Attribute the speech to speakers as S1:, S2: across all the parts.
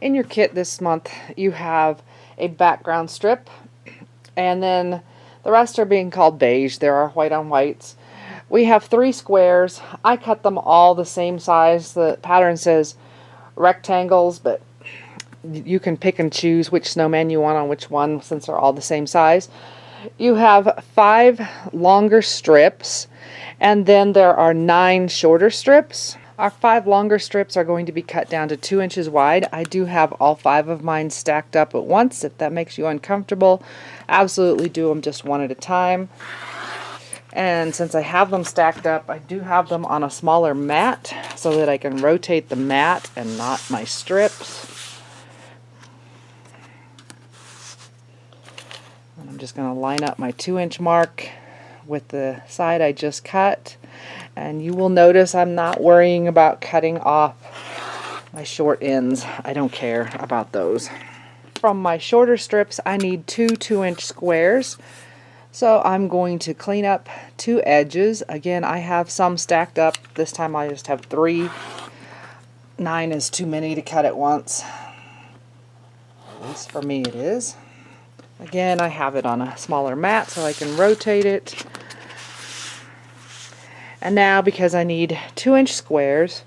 S1: In your kit this month, you have a background strip, and then the rest are being called beige. There are white on whites. We have 3 squares. I cut them all the same size. The pattern says rectangles, but you can pick and choose which snowman you want on which one since they're all the same size. You have 5 longer strips, and then there are 9 shorter strips. Our 5 longer strips are going to be cut down to 2 inches wide. I do have all 5 of mine stacked up at once. If that makes you uncomfortable, absolutely do them just one at a time. And since I have them stacked up, I do have them on a smaller mat so that I can rotate the mat and not my strips. And I'm just going to line up my 2-inch mark with the side I just cut. And you will notice I'm not worrying about cutting off my short ends. I don't care about those. From my shorter strips, I need 2 2-inch squares. So I'm going to clean up 2 edges. Again, I have some stacked up. This time I just have 3. 9 is too many to cut at once. At least for me it is. Again, I have it on a smaller mat so I can rotate it. And now, because I need 2-inch squares,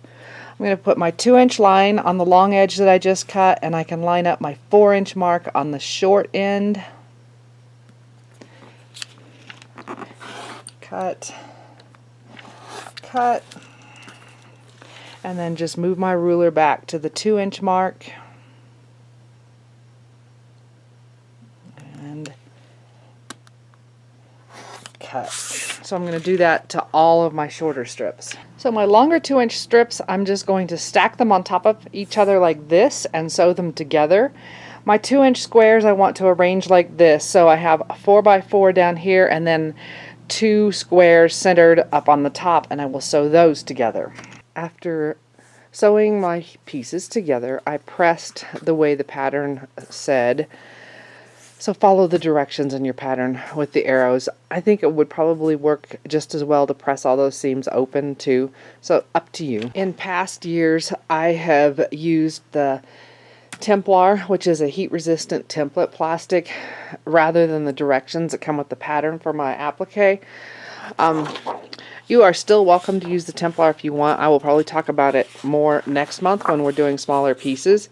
S1: I'm going to put my 2-inch line on the long edge that I just cut, and I can line up my 4-inch mark on the short end. Cut, cut, and then just move my ruler back to the 2-inch mark. And cut. So I'm going to do that to all of my shorter strips. So my longer 2-inch strips, I'm just going to stack them on top of each other like this and sew them together. My 2-inch squares I want to arrange like this. So I have a 4x4 down here and then 2 squares centered up on the top, and I will sew those together. After sewing my pieces together, I pressed the way the pattern said. So follow the directions in your pattern with the arrows. I think it would probably work just as well to press all those seams open too. So up to you. In past years, I have used the Templar, which is a heat-resistant template plastic, rather than the directions that come with the pattern for my applique. You are still welcome to use the Templar if you want. I will probably talk about it more next month when we're doing smaller pieces.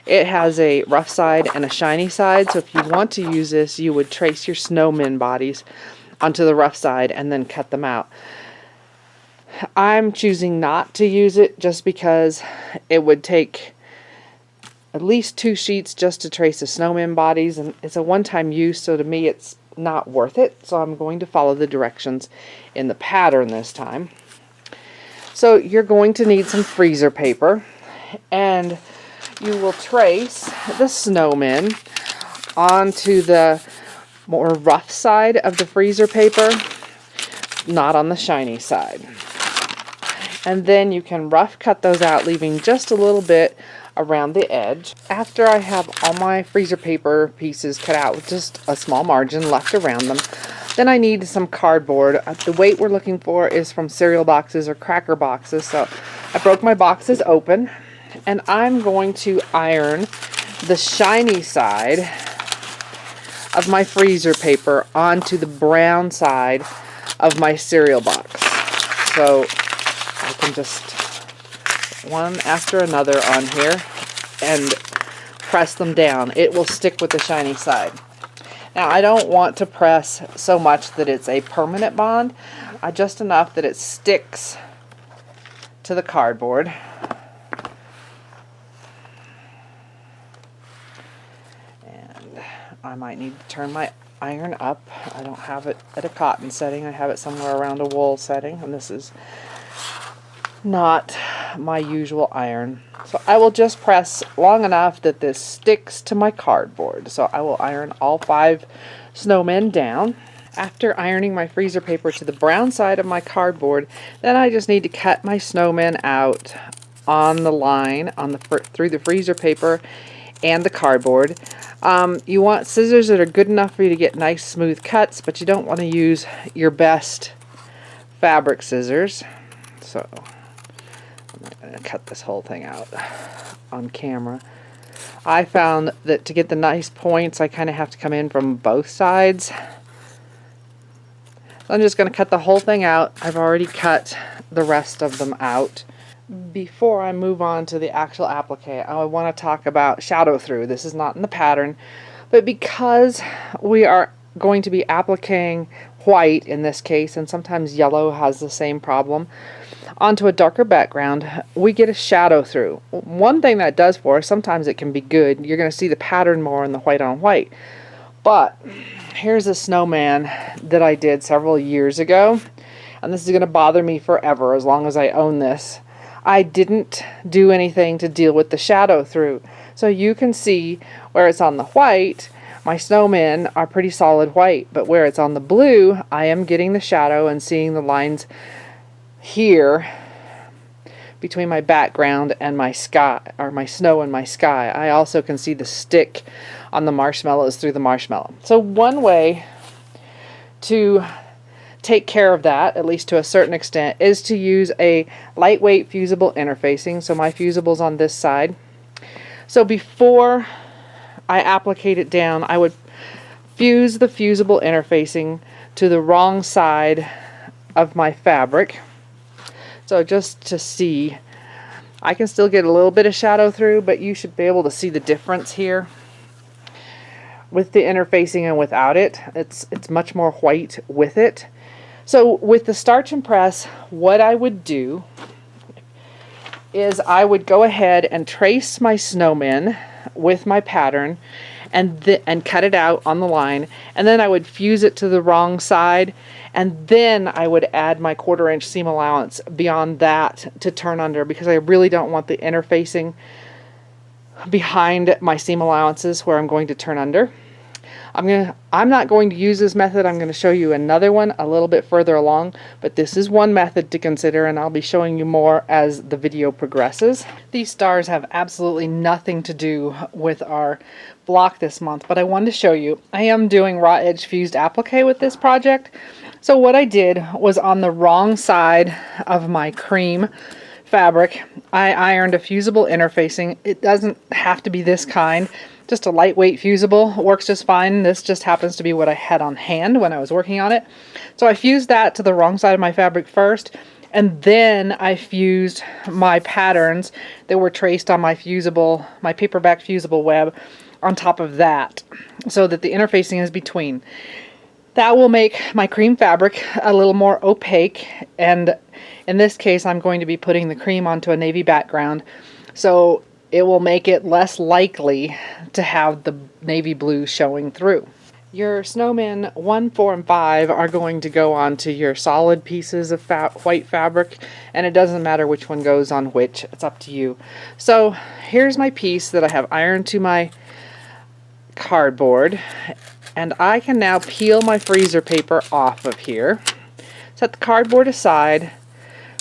S1: It has a rough side and a shiny side, so if you want to use this, you would trace your snowman bodies onto the rough side and then cut them out. I'm choosing not to use it just because it would take at least 2 sheets just to trace the snowman bodies, and it's a one-time use, so to me it's not worth it. So I'm going to follow the directions in the pattern this time. So you're going to need some freezer paper, and you will trace the snowman onto the more rough side of the freezer paper, not on the shiny side. And then you can rough cut those out, leaving just a little bit around the edge. After I have all my freezer paper pieces cut out with just a small margin left around them, then I need some cardboard. The weight we're looking for is from cereal boxes or cracker boxes. So I broke my boxes open, and I'm going to iron the shiny side of my freezer paper onto the brown side of my cereal box. So I can just one after another on here and press them down. It will stick with the shiny side. Now I don't want to press so much that it's a permanent bond, just enough that it sticks to the cardboard. And I might need to turn my iron up. I don't have it at a cotton setting. I have it somewhere around a wool setting, and this is not my usual iron. So I will just press long enough that this sticks to my cardboard. So I will iron all 5 snowmen down. After ironing my freezer paper to the brown side of my cardboard, then I just need to cut my snowmen out on the line on the through the freezer paper and the cardboard. You want scissors that are good enough for you to get nice smooth cuts, but you don't want to use your best fabric scissors. So I'm not going to cut this whole thing out on camera. I found that to get the nice points, I kind of have to come in from both sides. So I'm just going to cut the whole thing out. I've already cut the rest of them out. Before I move on to the actual applique, I want to talk about shadow through. This is not in the pattern, but because we are going to be appliquing white in this case, and sometimes yellow has the same problem, onto a darker background, we get a shadow through. One thing that does for us, sometimes it can be good. You're going to see the pattern more in the white on white. But here's a snowman that I did several years ago, and this is going to bother me forever as long as I own this. I didn't do anything to deal with the shadow through. So you can see where it's on the white, my snowmen are pretty solid white, but where it's on the blue, I am getting the shadow and seeing the lines here between my background and my sky, or my snow and my sky. I also can see the stick on the marshmallows through the marshmallow. So one way to take care of that, at least to a certain extent, is to use a lightweight fusible interfacing. So my fusible's on this side. So before I applicate it down, I would fuse the fusible interfacing to the wrong side of my fabric. So just to see, I can still get a little bit of shadow through, but you should be able to see the difference here. With the interfacing and without it, it's much more white with it. So with the starch and press, what I would do is I would go ahead and trace my snowmen with my pattern and cut it out on the line, and then I would fuse it to the wrong side, and then I would add my 1/4 inch seam allowance beyond that to turn under, because I really don't want the interfacing behind my seam allowances where I'm going to turn under. I'm not going to use this method. I'm going to show you another one a little bit further along, but this is one method to consider, and I'll be showing you more as the video progresses. These stars have absolutely nothing to do with our block this month, but I wanted to show you. I am doing raw edge fused applique with this project. So what I did was, on the wrong side of my cream fabric, I ironed a fusible interfacing. It doesn't have to be this kind. Just a lightweight fusible works just fine. This just happens to be what I had on hand when I was working on it. So I fused that to the wrong side of my fabric first, and then I fused my patterns that were traced on my fusible, my paperback fusible web on top of that, so that the interfacing is between. That will make my cream fabric a little more opaque, and in this case I'm going to be putting the cream onto a navy background, so it will make it less likely to have the navy blue showing through. Your snowmen 1, 4, and 5 are going to go onto your solid pieces of white fabric, and it doesn't matter which one goes on which, it's up to you. So here's my piece that I have ironed to my cardboard, and I can now peel my freezer paper off of here, set the cardboard aside,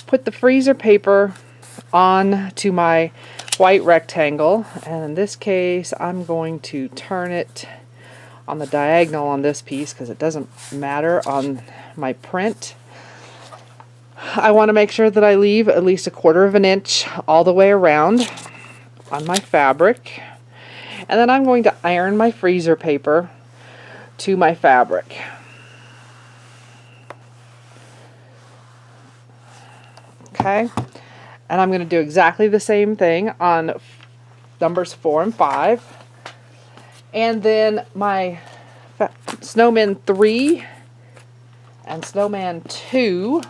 S1: put the freezer paper on to my white rectangle, and in this case I'm going to turn it on the diagonal on this piece because it doesn't matter on my print. I want to make sure that I leave at least 1/4 inch all the way around on my fabric, and then I'm going to iron my freezer paper to my fabric. Okay, and I'm going to do exactly the same thing on numbers 4 and 5. And then my snowman 3 and snowman 2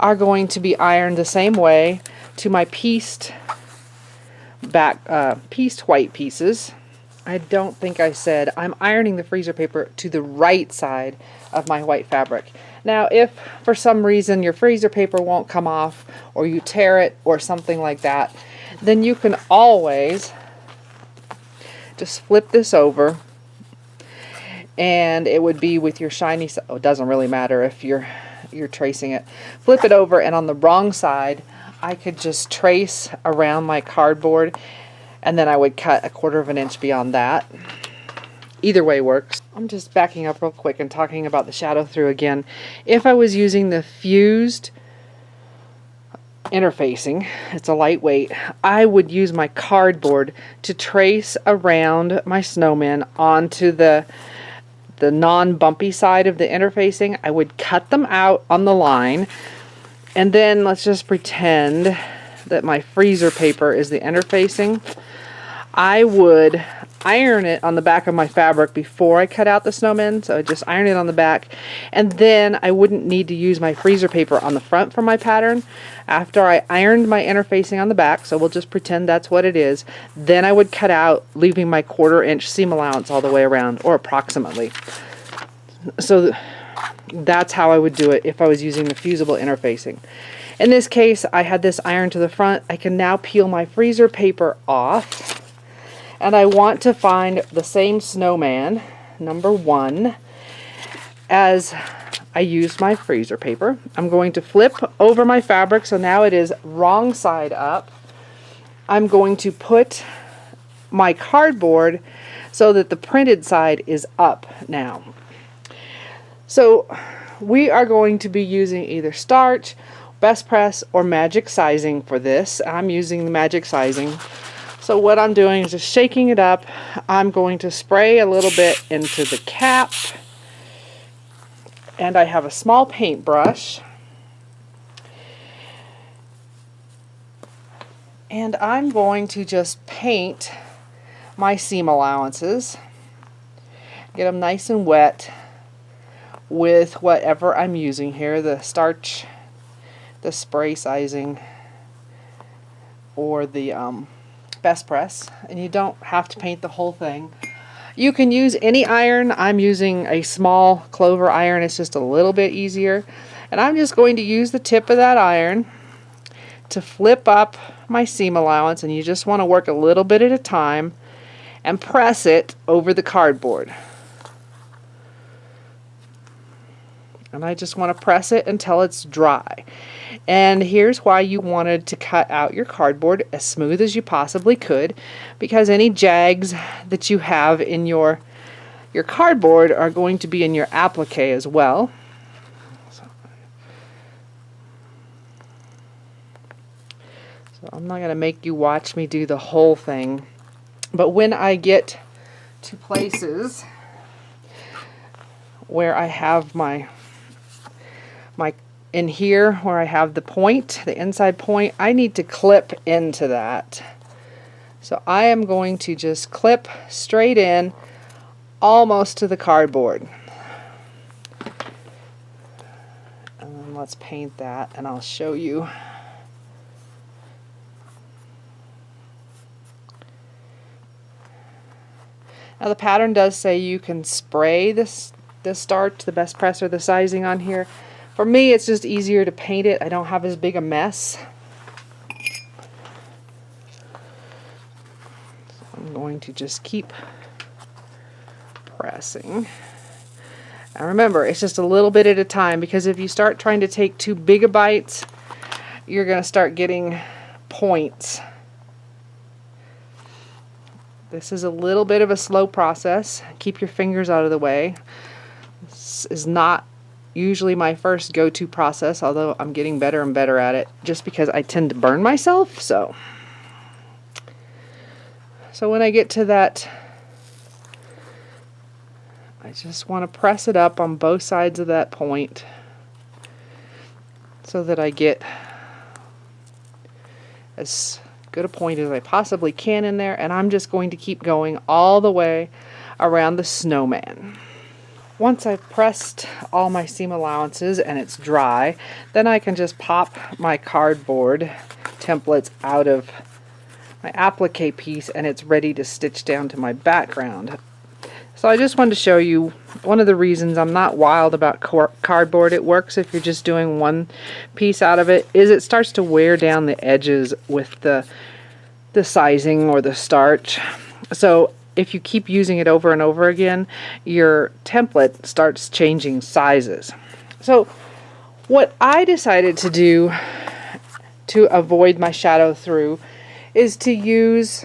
S1: are going to be ironed the same way to my pieced white pieces. I don't think I said I'm ironing the freezer paper to the right side of my white fabric. Now, if for some reason your freezer paper won't come off, or you tear it or something like that, then you can always just flip this over, and it would be with your shiny side. Oh, it doesn't really matter if you're tracing it. Flip it over, and on the wrong side I could just trace around my cardboard, and then I would cut 1/4 inch beyond that. Either way works. I'm just backing up real quick and talking about the shadow through again. If I was using the fused interfacing. It's a lightweight. I would use my cardboard to trace around my snowmen onto the non-bumpy side of the interfacing. I would cut them out on the line, and then let's just pretend that my freezer paper is the interfacing. I would iron it on the back of my fabric before I cut out the snowmen, so I just iron it on the back, and then I wouldn't need to use my freezer paper on the front for my pattern. After I ironed my interfacing on the back, so we'll just pretend that's what it is, then I would cut out, leaving my 1/4 inch seam allowance all the way around, or approximately. So that's how I would do it if I was using the fusible interfacing. In this case, I had this iron to the front. I can now peel my freezer paper off, and I want to find the same snowman, number 1, as I used my freezer paper. I'm going to flip over my fabric, so now it is wrong side up. I'm going to put my cardboard so that the printed side is up now. So we are going to be using either starch, best press, or magic sizing for this. I'm using the magic sizing. So what I'm doing is just shaking it up. I'm going to spray a little bit into the cap, and I have a small paintbrush, and I'm going to just paint my seam allowances, get them nice and wet with whatever I'm using here, the starch, the spray sizing, or the best press. And you don't have to paint the whole thing. You can use any iron. I'm using a small clover iron. It's just a little bit easier. And I'm just going to use the tip of that iron to flip up my seam allowance, and you just want to work a little bit at a time and press it over the cardboard. And I just want to press it until it's dry. And here's why you wanted to cut out your cardboard as smooth as you possibly could, because any jags that you have in your cardboard are going to be in your applique as well. So I'm not going to make you watch me do the whole thing, but when I get to places where I have my in here where I have the point, the inside point, I need to clip into that. So I am going to just clip straight in almost to the cardboard. And then let's paint that, and I'll show you. Now the pattern does say you can spray the starch, the best press, or the sizing on here. For me, it's just easier to paint it. I don't have as big a mess. So I'm going to just keep pressing. And remember, it's just a little bit at a time, because if you start trying to take too big a bites, you're going to start getting points. This is a little bit of a slow process. Keep your fingers out of the way. This is not usually my first go-to process, although I'm getting better and better at it, just because I tend to burn myself. So when I get to that, I just want to press it up on both sides of that point so that I get as good a point as I possibly can in there, and I'm just going to keep going all the way around the snowman. Once I've pressed all my seam allowances and it's dry, then I can just pop my cardboard templates out of my applique piece, and it's ready to stitch down to my background. So I just wanted to show you one of the reasons I'm not wild about cardboard. It works if you're just doing one piece out of it, is it starts to wear down the edges with the sizing or the starch. So if you keep using it over and over again, your template starts changing sizes. So what I decided to do to avoid my shadow through is to use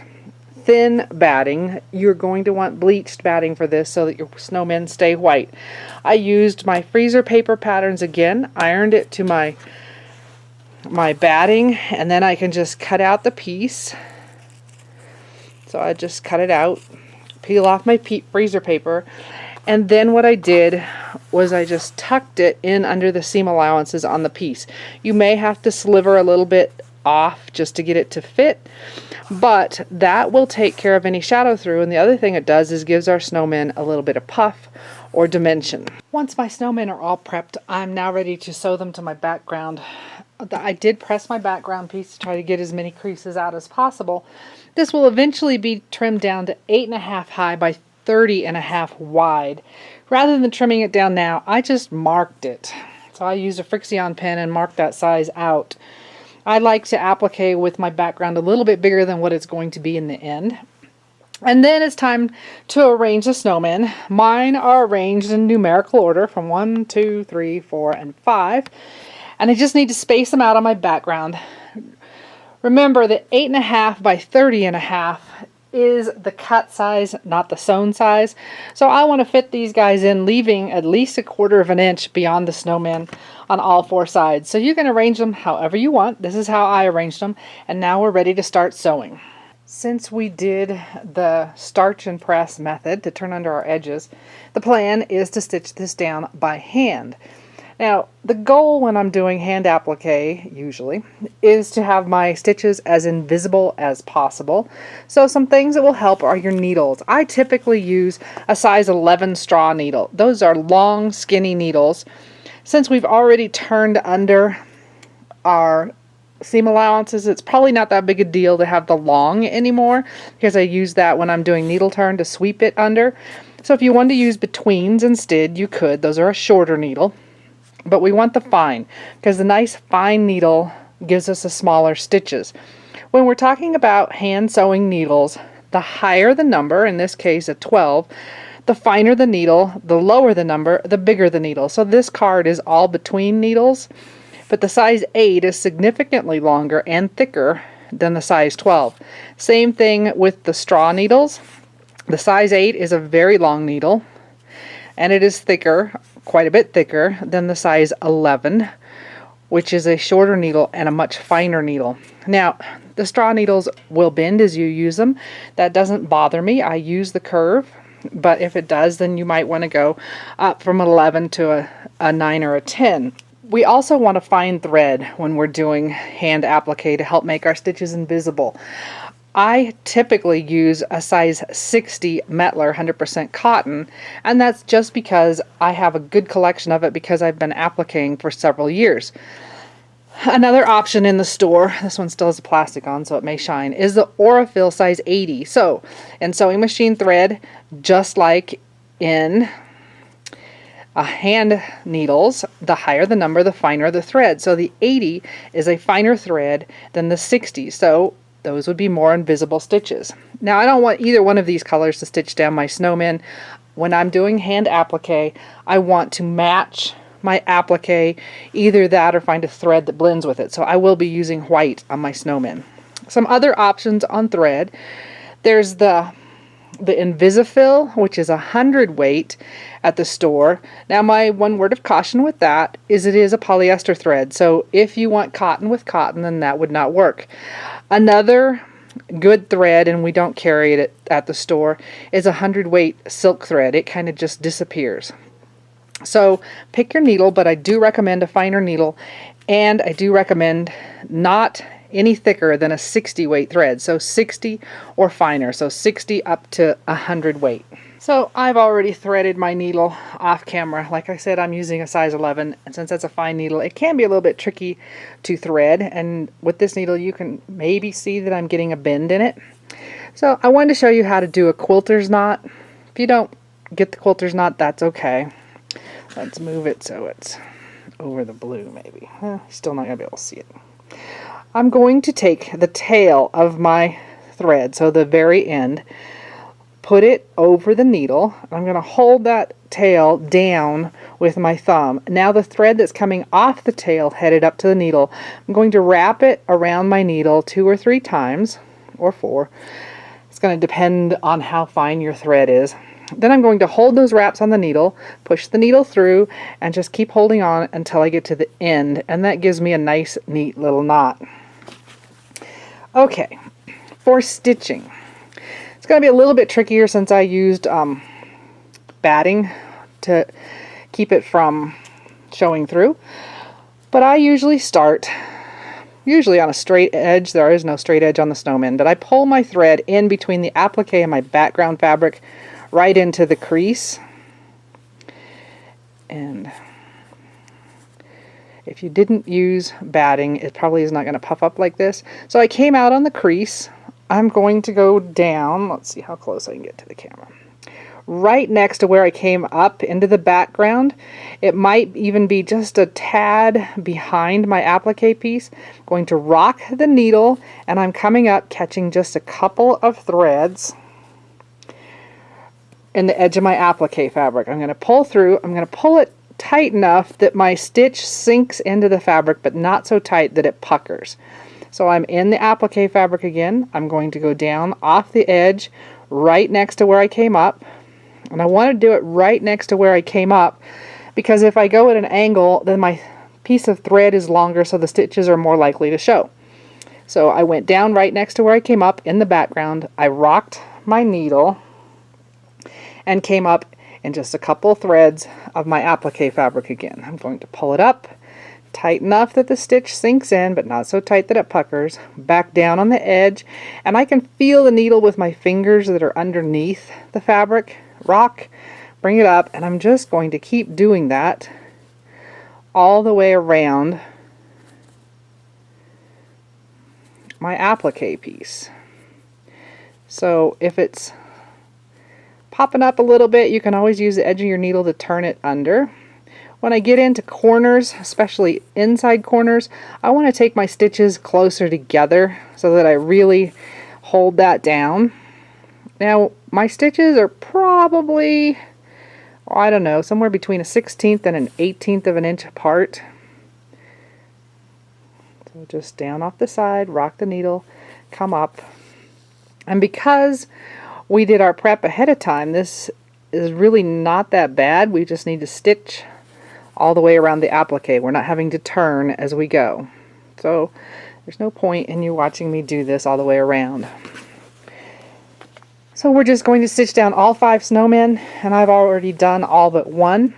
S1: thin batting. You're going to want bleached batting for this so that your snowmen stay white. I used my freezer paper patterns again, ironed it to my my batting, and then I can just cut out the piece. So I just cut it out, peel off my freezer paper, and then what I did was I just tucked it in under the seam allowances on the piece. You may have to sliver a little bit off just to get it to fit, but that will take care of any shadow through, and the other thing it does is gives our snowmen a little bit of puff or dimension. Once my snowmen are all prepped, I'm now ready to sew them to my background. I did press my background piece to try to get as many creases out as possible. This will eventually be trimmed down to 8.5 high by 30.5 wide. Rather than trimming it down now, I just marked it. So I used a Frixion pen and marked that size out. I like to applique with my background a little bit bigger than what it's going to be in the end. And then it's time to arrange the snowmen. Mine are arranged in numerical order from 1, 2, 3, 4, and 5. And I just need to space them out on my background. Remember that 8.5 by 30.5 is the cut size, not the sewn size. So I want to fit these guys in, leaving at least 1/4 of an inch beyond the snowman on all 4 sides. So you can arrange them however you want. This is how I arranged them. And now we're ready to start sewing. Since we did the starch and press method to turn under our edges, the plan is to stitch this down by hand. Now, the goal when I'm doing hand applique, usually, is to have my stitches as invisible as possible. So some things that will help are your needles. I typically use a size 11 straw needle. Those are long, skinny needles. Since we've already turned under our seam allowances, it's probably not that big a deal to have the long anymore, because I use that when I'm doing needle turn to sweep it under. So if you want to use betweens instead, you could. Those are a shorter needle. But we want the fine, because the nice fine needle gives us the smaller stitches. When we're talking about hand sewing needles, the higher the number, in this case a 12, the finer the needle, the lower the number, the bigger the needle. So this card is all between needles, but the size 8 is significantly longer and thicker than the size 12. Same thing with the straw needles. The size 8 is a very long needle, and it is thicker, quite a bit thicker than the size 11, which is a shorter needle and a much finer needle. Now, the straw needles will bend as you use them. That doesn't bother me. I use the curve, but if it does, then you might want to go up from an 11 to a 9 or a 10. We also want to fine thread when we're doing hand applique to help make our stitches invisible. I typically use a size 60 Metler 100% cotton, and that's just because I have a good collection of it because I've been appliquing for several years. Another option in the store, this one still has the plastic on so it may shine, is the Aurifil size 80. So, in sewing machine thread, just like in hand needles, the higher the number, the finer the thread. So the 80 is a finer thread than the 60. So those would be more invisible stitches. Now I don't want either one of these colors to stitch down my snowmen. When I'm doing hand applique, I want to match my applique, either that or find a thread that blends with it. So I will be using white on my snowmen. Some other options on thread. There's the Invisifil, which is 100 weight at the store. Now my one word of caution with that is it is a polyester thread. So if you want cotton with cotton, then that would not work. Another good thread, and we don't carry it at the store, is 100 weight silk thread. It kind of just disappears. So pick your needle, but I do recommend a finer needle, and I do recommend not any thicker than a 60 weight thread. So 60 or finer. So 60 up to 100 weight. So I've already threaded my needle off camera. Like I said, I'm using a size 11, and since that's a fine needle, it can be a little bit tricky to thread, and with this needle you can maybe see that I'm getting a bend in it. So I wanted to show you how to do a quilter's knot. If you don't get the quilter's knot, that's okay. Let's move it so it's over the blue maybe. Still not going to be able to see it. I'm going to take the tail of my thread, so the very end, put it over the needle. I'm going to hold that tail down with my thumb. Now the thread that's coming off the tail headed up to the needle, I'm going to wrap it around my needle 2 or 3 times, or 4. It's going to depend on how fine your thread is. Then I'm going to hold those wraps on the needle, push the needle through, and just keep holding on until I get to the end, and that gives me a nice, neat little knot. Okay, for stitching. It's going to be a little bit trickier since I used batting to keep it from showing through, but I usually start on a straight edge. There is no straight edge on the snowman, but I pull my thread in between the applique and my background fabric right into the crease. And if you didn't use batting, it probably is not going to puff up like this. So I came out on the crease. I'm going to go down, let's see how close I can get to the camera, right next to where I came up into the background. It might even be just a tad behind my applique piece. I'm going to rock the needle, and I'm coming up, catching just a couple of threads in the edge of my applique fabric. I'm going to pull through. I'm going to pull it tight enough that my stitch sinks into the fabric, but not so tight that it puckers. So I'm in the applique fabric again. I'm going to go down off the edge right next to where I came up. And I want to do it right next to where I came up, because if I go at an angle, then my piece of thread is longer, so the stitches are more likely to show. So I went down right next to where I came up in the background. I rocked my needle and came up in just a couple threads of my applique fabric again. I'm going to pull it up tight enough that the stitch sinks in, but not so tight that it puckers. Back down on the edge, and I can feel the needle with my fingers that are underneath the fabric. Rock, bring it up, and I'm just going to keep doing that all the way around my applique piece. So if it's popping up a little bit, you can always use the edge of your needle to turn it under. When I get into corners, especially inside corners, I want to take my stitches closer together so that I really hold that down. Now, my stitches are probably, I don't know, somewhere between a 1/16 and an 1/18 of an inch apart. So just down off the side, rock the needle, come up. And because we did our prep ahead of time, this is really not that bad. We just need to stitch all the way around the applique. We're not having to turn as we go. So there's no point in you watching me do this all the way around. So we're just going to stitch down all 5 snowmen, and I've already done all but one.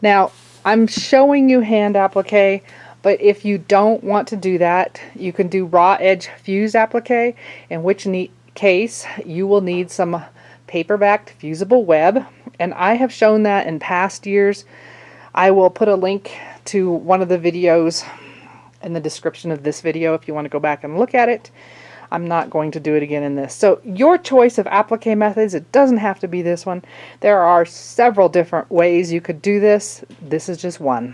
S1: Now, I'm showing you hand applique, but if you don't want to do that, you can do raw edge fused applique, in which case you will need some paper-backed fusible web, and I have shown that in past years. I will put a link to one of the videos in the description of this video if you want to go back and look at it. I'm not going to do it again in this. So your choice of applique methods, it doesn't have to be this one. There are several different ways you could do this. This is just one.